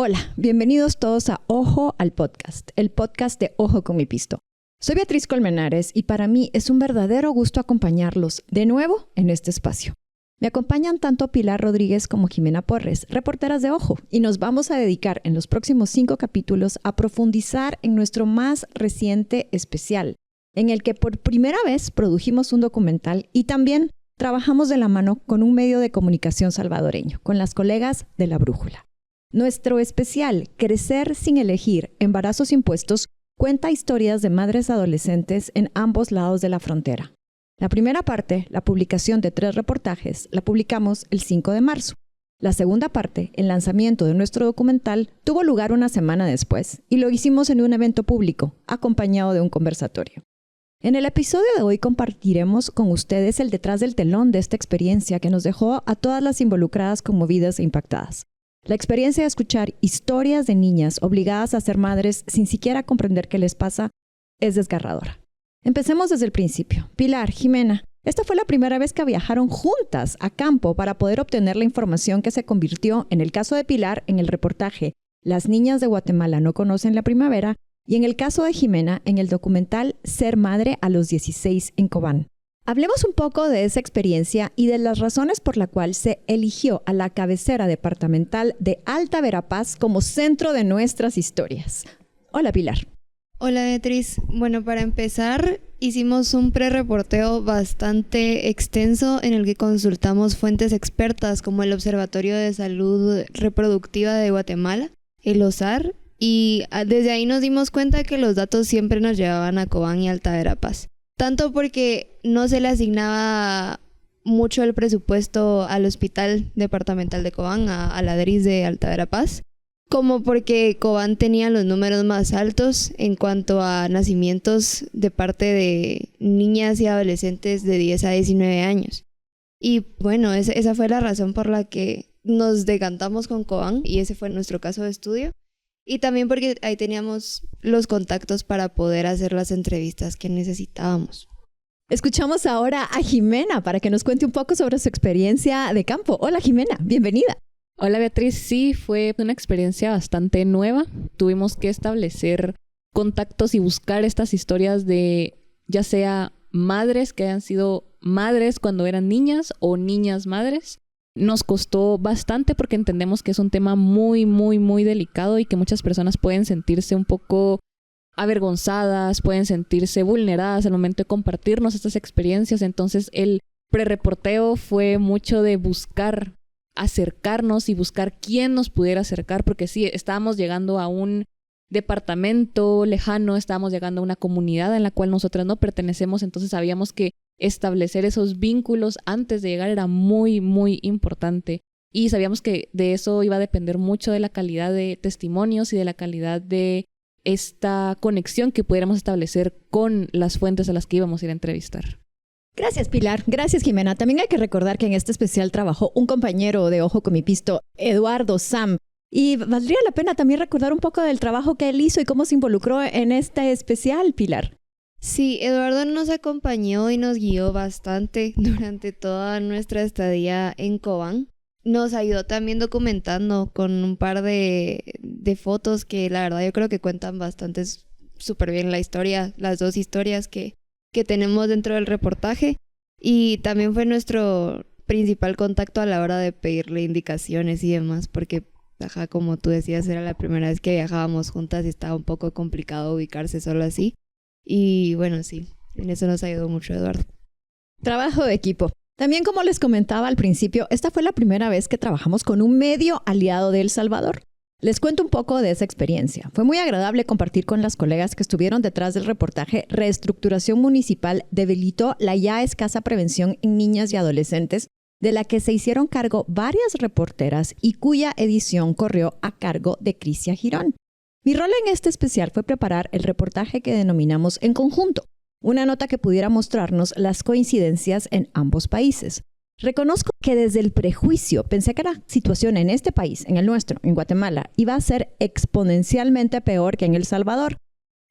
Hola, bienvenidos todos a Ojo al Podcast, el podcast de Ojo con mi Pisto. Soy Beatriz Colmenares y para mí es un verdadero gusto acompañarlos de nuevo en este espacio. Me acompañan tanto Pilar Rodríguez como Jimena Porres, reporteras de Ojo, y nos vamos a dedicar en los próximos 5 capítulos a profundizar en nuestro más reciente especial, en el que por primera vez produjimos un documental y también trabajamos de la mano con un medio de comunicación salvadoreño, con las colegas de La Brújula. Nuestro especial, Crecer sin elegir, embarazos impuestos, cuenta historias de madres adolescentes en ambos lados de la frontera. La primera parte, la publicación de 3 reportajes, la publicamos el 5 de marzo. La segunda parte, el lanzamiento de nuestro documental, tuvo lugar una semana después y lo hicimos en un evento público, acompañado de un conversatorio. En el episodio de hoy compartiremos con ustedes el detrás del telón de esta experiencia que nos dejó a todas las involucradas conmovidas e impactadas. La experiencia de escuchar historias de niñas obligadas a ser madres sin siquiera comprender qué les pasa es desgarradora. Empecemos desde el principio. Pilar, Jimena, esta fue la primera vez que viajaron juntas a campo para poder obtener la información que se convirtió, en el caso de Pilar, en el reportaje Las niñas de Guatemala no conocen la primavera y en el caso de Jimena, en el documental Ser madre a los 16 en Cobán. Hablemos un poco de esa experiencia y de las razones por la cual se eligió a la cabecera departamental de Alta Verapaz como centro de nuestras historias. Hola, Pilar. Hola, Beatriz. Bueno, para empezar, hicimos un pre-reporteo bastante extenso en el que consultamos fuentes expertas como el Observatorio de Salud Reproductiva de Guatemala, el OSAR, y desde ahí nos dimos cuenta que los datos siempre nos llevaban a Cobán y Alta Verapaz. Tanto porque no se le asignaba mucho el presupuesto al Hospital Departamental de Cobán, a la DRIS de Alta Verapaz, como porque Cobán tenía los números más altos en cuanto a nacimientos de parte de niñas y adolescentes de 10 a 19 años. Y bueno, esa fue la razón por la que nos decantamos con Cobán y ese fue nuestro caso de estudio. Y también porque ahí teníamos los contactos para poder hacer las entrevistas que necesitábamos. Escuchamos ahora a Jimena para que nos cuente un poco sobre su experiencia de campo. Hola, Jimena, bienvenida. Hola, Beatriz. Sí, fue una experiencia bastante nueva. Tuvimos que establecer contactos y buscar estas historias de ya sea madres que hayan sido madres cuando eran niñas o niñas madres. Nos costó bastante porque entendemos que es un tema muy, muy, muy delicado y que muchas personas pueden sentirse un poco avergonzadas, pueden sentirse vulneradas al momento de compartirnos estas experiencias. Entonces el pre-reporteo fue mucho de buscar acercarnos y buscar quién nos pudiera acercar, porque sí, estábamos llegando a un departamento lejano, estábamos llegando a una comunidad en la cual nosotras no pertenecemos, entonces sabíamos que establecer esos vínculos antes de llegar era muy, muy importante. Y sabíamos que de eso iba a depender mucho de la calidad de testimonios y de la calidad de esta conexión que pudiéramos establecer con las fuentes a las que íbamos a ir a entrevistar. Gracias, Pilar. Gracias, Jimena. También hay que recordar que en este especial trabajó un compañero de Ojo con mi Pisto, Eduardo Sam. Y valdría la pena también recordar un poco del trabajo que él hizo y cómo se involucró en este especial, Pilar. Sí, Eduardo nos acompañó y nos guió bastante durante toda nuestra estadía en Cobán. Nos ayudó también documentando con un par de fotos que la verdad yo creo que cuentan bastante súper bien la historia, las 2 historias que tenemos dentro del reportaje. Y también fue nuestro principal contacto a la hora de pedirle indicaciones y demás, porque, como tú decías, era la primera vez que viajábamos juntas y estaba un poco complicado ubicarse solo así. Y bueno, sí, en eso nos ayudó mucho Eduardo. Trabajo de equipo. También, como les comentaba al principio, esta fue la primera vez que trabajamos con un medio aliado de El Salvador. Les cuento un poco de esa experiencia. Fue muy agradable compartir con las colegas que estuvieron detrás del reportaje Reestructuración Municipal debilitó la ya escasa prevención en niñas y adolescentes, de la que se hicieron cargo varias reporteras y cuya edición corrió a cargo de Crisia Girón. Mi rol en este especial fue preparar el reportaje que denominamos En Conjunto, una nota que pudiera mostrarnos las coincidencias en ambos países. Reconozco que desde el prejuicio pensé que la situación en este país, en el nuestro, en Guatemala, iba a ser exponencialmente peor que en El Salvador.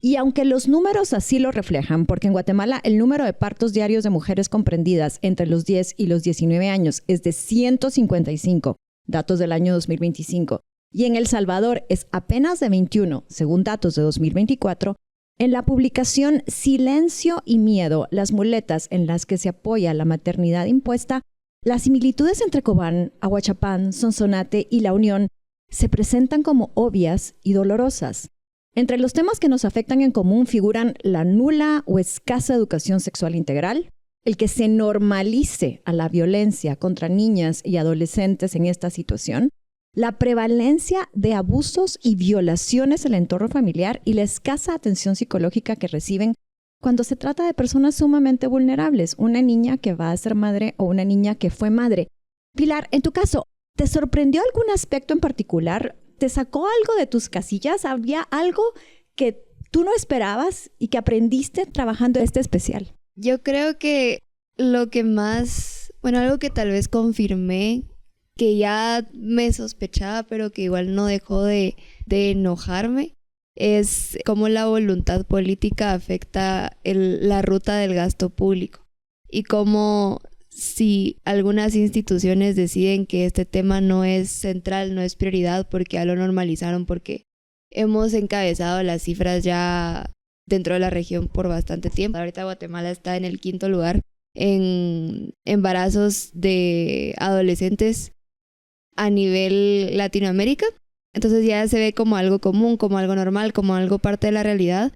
Y aunque los números así lo reflejan, porque en Guatemala el número de partos diarios de mujeres comprendidas entre los 10 y los 19 años es de 155, datos del año 2025, y en El Salvador es apenas de 21, según datos de 2024, en la publicación Silencio y Miedo, las muletas en las que se apoya la maternidad impuesta, las similitudes entre Cobán, Ahuachapán, Sonsonate y La Unión se presentan como obvias y dolorosas. Entre los temas que nos afectan en común figuran la nula o escasa educación sexual integral, el que se normalice a la violencia contra niñas y adolescentes en esta situación, la prevalencia de abusos y violaciones en el entorno familiar y la escasa atención psicológica que reciben cuando se trata de personas sumamente vulnerables, una niña que va a ser madre o una niña que fue madre. Pilar, en tu caso, ¿te sorprendió algún aspecto en particular? ¿Te sacó algo de tus casillas? ¿Había algo que tú no esperabas y que aprendiste trabajando este especial? Yo creo que lo que más, algo que tal vez confirmé, que ya me sospechaba, pero que igual no dejó de enojarme, es cómo la voluntad política afecta la ruta del gasto público. Y cómo si algunas instituciones deciden que este tema no es central, no es prioridad, porque ya lo normalizaron, porque hemos encabezado las cifras ya dentro de la región por bastante tiempo. Ahorita Guatemala está en el 5º lugar en embarazos de adolescentes a nivel Latinoamérica. Entonces ya se ve como algo común, como algo normal, como algo parte de la realidad.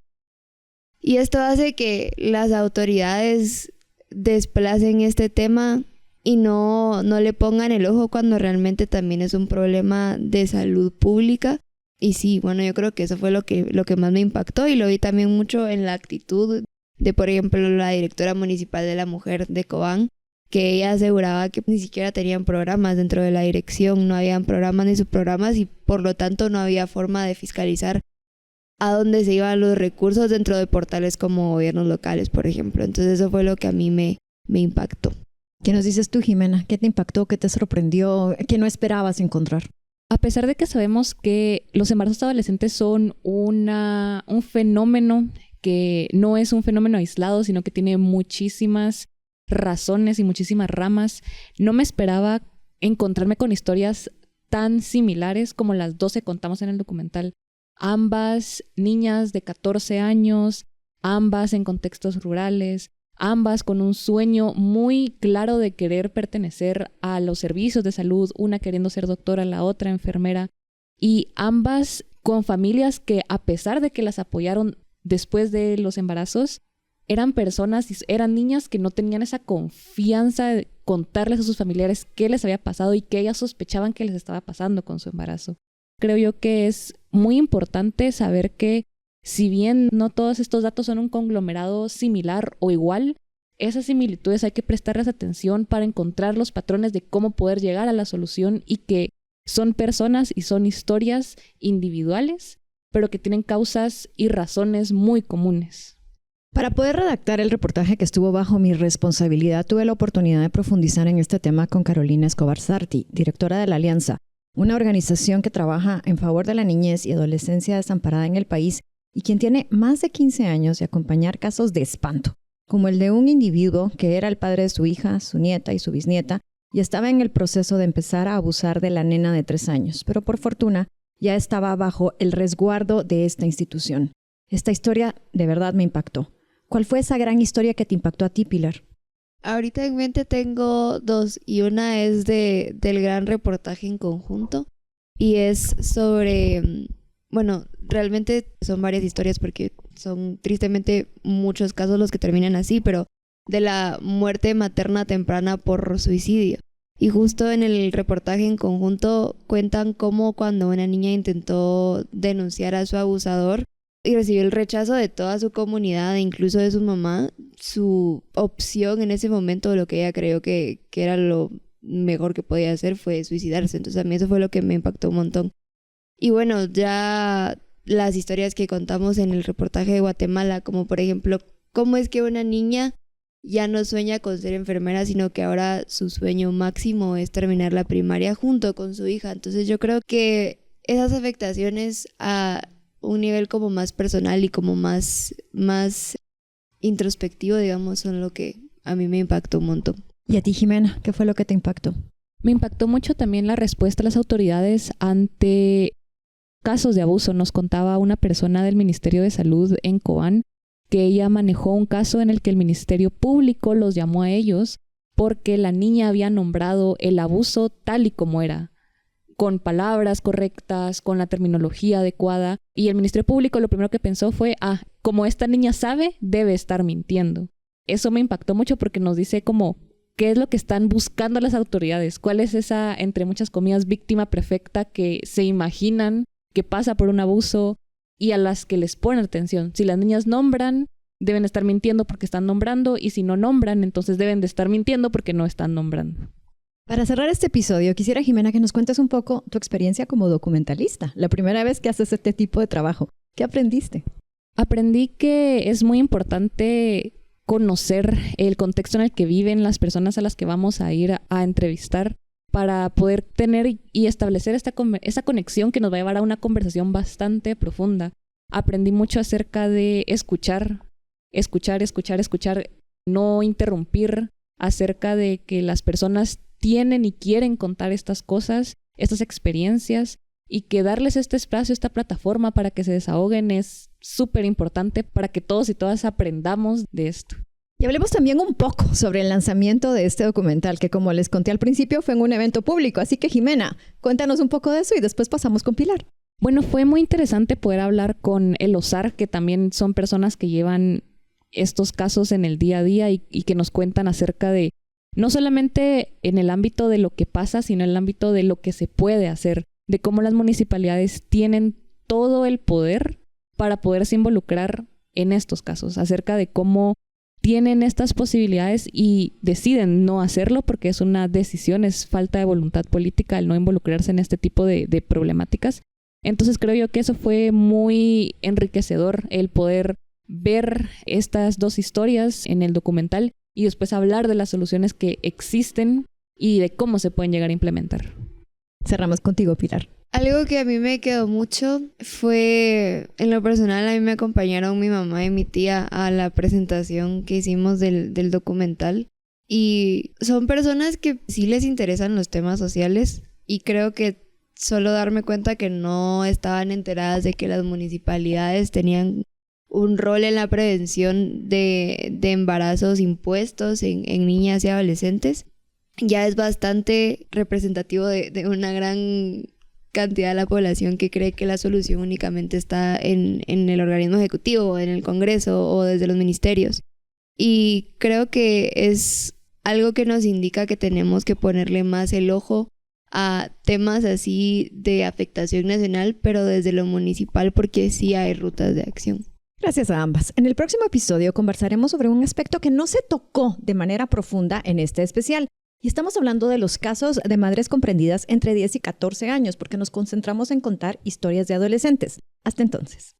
Y esto hace que las autoridades desplacen este tema y no le pongan el ojo cuando realmente también es un problema de salud pública. Y sí, yo creo que eso fue lo que más me impactó, y lo vi también mucho en la actitud de, por ejemplo, la directora municipal de la mujer de Cobán, que ella aseguraba que ni siquiera tenían programas dentro de la dirección, no habían programas ni subprogramas, y por lo tanto no había forma de fiscalizar a dónde se iban los recursos dentro de portales como gobiernos locales, por ejemplo. Entonces eso fue lo que a mí me impactó. ¿Qué nos dices tú, Jimena? ¿Qué te impactó? ¿Qué te sorprendió? ¿Qué no esperabas encontrar? A pesar de que sabemos que los embarazos adolescentes son un fenómeno que no es un fenómeno aislado, sino que tiene muchísimas razones y muchísimas ramas, no me esperaba encontrarme con historias tan similares como las 12 contamos en el documental. Ambas niñas de 14 años, ambas en contextos rurales, ambas con un sueño muy claro de querer pertenecer a los servicios de salud, una queriendo ser doctora, la otra enfermera, y ambas con familias que, a pesar de que las apoyaron después de los embarazos, eran personas, eran niñas que no tenían esa confianza de contarles a sus familiares qué les había pasado y que ellas sospechaban que les estaba pasando con su embarazo. Creo yo que es muy importante saber que, si bien no todos estos datos son un conglomerado similar o igual, esas similitudes hay que prestarles atención para encontrar los patrones de cómo poder llegar a la solución, y que son personas y son historias individuales, pero que tienen causas y razones muy comunes. Para poder redactar el reportaje que estuvo bajo mi responsabilidad, tuve la oportunidad de profundizar en este tema con Carolina Escobar Sarti, directora de la Alianza, una organización que trabaja en favor de la niñez y adolescencia desamparada en el país y quien tiene más de 15 años de acompañar casos de espanto, como el de un individuo que era el padre de su hija, su nieta y su bisnieta, y estaba en el proceso de empezar a abusar de la nena de 3 años, pero por fortuna ya estaba bajo el resguardo de esta institución. Esta historia de verdad me impactó. ¿Cuál fue esa gran historia que te impactó a ti, Pilar? Ahorita en mente tengo 2, y una es del gran reportaje en conjunto, y es sobre, realmente son varias historias porque son tristemente muchos casos los que terminan así, pero de la muerte materna temprana por suicidio. Y justo en el reportaje en conjunto cuentan cómo cuando una niña intentó denunciar a su abusador y recibió el rechazo de toda su comunidad e incluso de su mamá, su opción en ese momento, lo que ella creyó que era lo mejor que podía hacer, fue suicidarse. Entonces a mí eso fue lo que me impactó un montón. Y bueno, ya las historias que contamos en el reportaje de Guatemala, como por ejemplo, cómo es que una niña ya no sueña con ser enfermera, sino que ahora su sueño máximo es terminar la primaria junto con su hija. Entonces yo creo que esas afectaciones a un nivel como más personal y como más introspectivo, digamos, son lo que a mí me impactó un montón. ¿Y a ti, Jimena? ¿Qué fue lo que te impactó? Me impactó mucho también la respuesta de las autoridades ante casos de abuso. Nos contaba una persona del Ministerio de Salud en Cobán que ella manejó un caso en el que el Ministerio Público los llamó a ellos porque la niña había nombrado el abuso tal y como era, con palabras correctas, con la terminología adecuada. Y el Ministerio Público lo primero que pensó fue, como esta niña sabe, debe estar mintiendo. Eso me impactó mucho porque nos dice como, ¿qué es lo que están buscando las autoridades? ¿Cuál es esa, entre muchas comillas, víctima perfecta que se imaginan que pasa por un abuso y a las que les ponen atención? Si las niñas nombran, deben estar mintiendo porque están nombrando, y si no nombran, entonces deben de estar mintiendo porque no están nombrando. Para cerrar este episodio, quisiera, Jimena, que nos cuentes un poco tu experiencia como documentalista. La primera vez que haces este tipo de trabajo. ¿Qué aprendiste? Aprendí que es muy importante conocer el contexto en el que viven las personas a las que vamos a ir a entrevistar para poder tener y establecer esa conexión que nos va a llevar a una conversación bastante profunda. Aprendí mucho acerca de escuchar, no interrumpir, acerca de que las personas tienen y quieren contar estas cosas, estas experiencias, y que darles este espacio, esta plataforma para que se desahoguen es súper importante para que todos y todas aprendamos de esto. Y hablemos también un poco sobre el lanzamiento de este documental, que como les conté al principio fue en un evento público. Así que, Jimena, cuéntanos un poco de eso y después pasamos con Pilar. Bueno, fue muy interesante poder hablar con el OSAR, que también son personas que llevan estos casos en el día a día y que nos cuentan acerca de, no solamente en el ámbito de lo que pasa, sino en el ámbito de lo que se puede hacer, de cómo las municipalidades tienen todo el poder para poderse involucrar en estos casos, acerca de cómo tienen estas posibilidades y deciden no hacerlo porque es una decisión, es falta de voluntad política el no involucrarse en este tipo de problemáticas. Entonces creo yo que eso fue muy enriquecedor, el poder ver estas dos historias en el documental y después hablar de las soluciones que existen y de cómo se pueden llegar a implementar. Cerramos contigo, Pilar. Algo que a mí me quedó mucho fue, en lo personal, a mí me acompañaron mi mamá y mi tía a la presentación que hicimos del documental. Y son personas que sí les interesan los temas sociales, y creo que solo darme cuenta que no estaban enteradas de que las municipalidades tenían un rol en la prevención de embarazos impuestos en niñas y adolescentes, ya es bastante representativo de una gran cantidad de la población que cree que la solución únicamente está en el organismo ejecutivo, en el Congreso o desde los ministerios. Y creo que es algo que nos indica que tenemos que ponerle más el ojo a temas así de afectación nacional, pero desde lo municipal, porque sí hay rutas de acción. Gracias a ambas. En el próximo episodio conversaremos sobre un aspecto que no se tocó de manera profunda en este especial. Y estamos hablando de los casos de madres comprendidas entre 10 y 14 años, porque nos concentramos en contar historias de adolescentes. Hasta entonces.